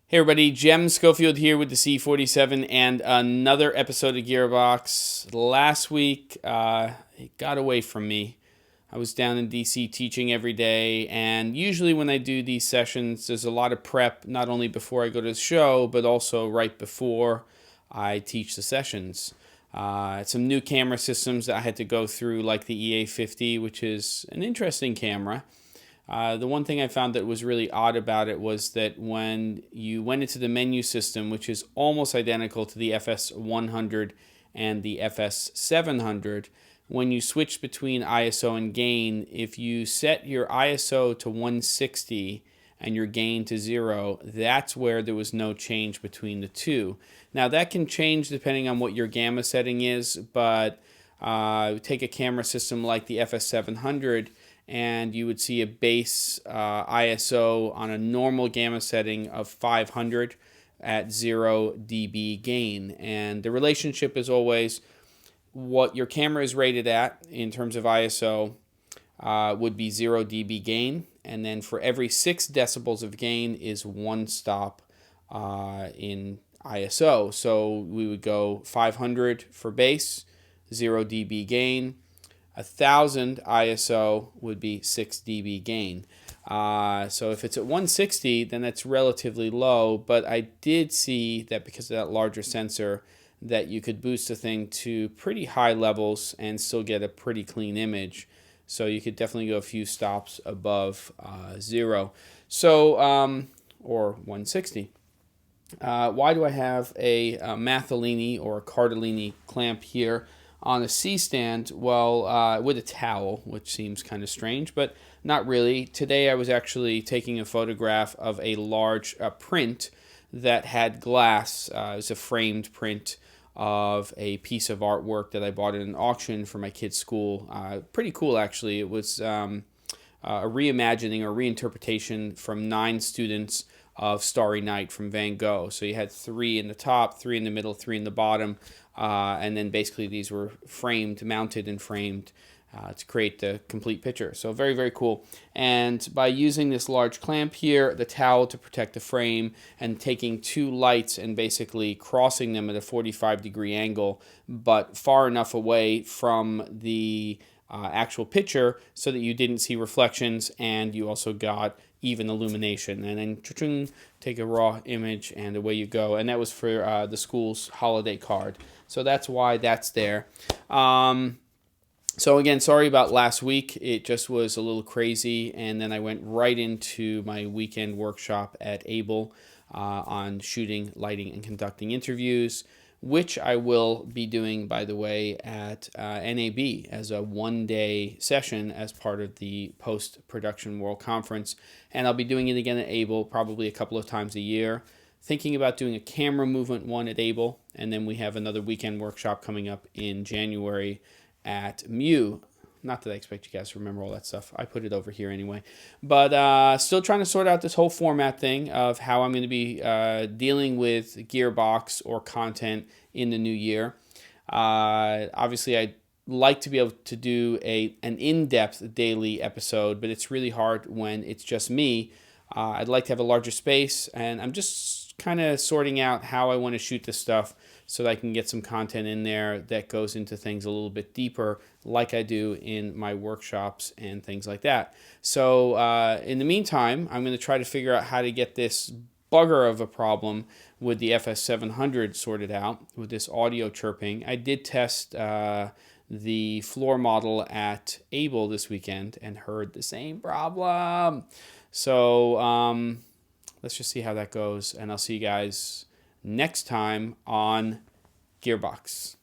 Hey everybody, Jem Schofield here with the C47 and another episode of Gearbox. Last week, it got away from me. I was down in DC teaching every day, and usually when I do these sessions, there's a lot of prep, not only before I go to the show, but also right before I teach the sessions. Some new camera systems that I had to go through, like the EA50, which is an interesting camera. The one thing I found that was really odd about it was that when you went into the menu system, which is almost identical to the FS100 and the FS700, when you switch between ISO and gain, if you set your ISO to 160 and your gain to 0, that's where there was no change between the two. Now that can change depending on what your gamma setting is, but take a camera system like the FS700, and you would see a base ISO on a normal gamma setting of 500 at 0 dB gain. And the relationship is always what your camera is rated at in terms of ISO would be 0 dB gain. And then for every 6 decibels of gain is 1 stop in ISO. So we would go 500 for base, 0 dB gain. 1000 ISO would be 6 dB gain. So if it's at 160, then that's relatively low, but I did see that because of that larger sensor that you could boost the thing to pretty high levels and still get a pretty clean image. So you could definitely go a few stops above 0. So, or 160. Why do I have a Mathellini or a Cardellini clamp here on a C-stand? Well, with a towel, which seems kind of strange, but not really. Today I was actually taking a photograph of a large print that had glass. It was a framed print of a piece of artwork that I bought at an auction for my kid's school. Pretty cool, actually. It was a reimagining or reinterpretation from 9 students of Starry Night from Van Gogh. So you had 3 in the top, 3 in the middle, 3 in the bottom, and then basically these were framed, mounted and framed to create the complete picture. So very, very cool. And by using this large clamp here, the towel to protect the frame, and taking 2 lights and basically crossing them at a 45-degree angle, but far enough away from the actual picture so that you didn't see reflections and you also got even illumination, and then take a raw image and away you go. And that was for the school's holiday card, so that's why that's there. So again, sorry about last week. It just was a little crazy, and then I went right into my weekend workshop at ABLE on shooting, lighting, and conducting interviews, which I will be doing, by the way, at NAB as a one-day session as part of the Post-Production World Conference. And I'll be doing it again at ABLE probably a couple of times a year. Thinking about doing a camera movement one at ABLE, and then we have another weekend workshop coming up in January at MU. Not that I expect you guys to remember all that stuff. I put it over here anyway. But still trying to sort out this whole format thing of how I'm going to be dealing with Gearbox or content in the new year. Obviously, I'd like to be able to do an in-depth daily episode, but it's really hard when it's just me. I'd like to have a larger space, and I'm just kind of sorting out how I want to shoot this stuff so that I can get some content in there that goes into things a little bit deeper, like I do in my workshops and things like that. So in the meantime, I'm going to try to figure out how to get this bugger of a problem with the FS700 sorted out with this audio chirping. I did test the floor model at ABLE this weekend and heard the same problem. So let's just see how that goes, and I'll see you guys next time on Gearbox.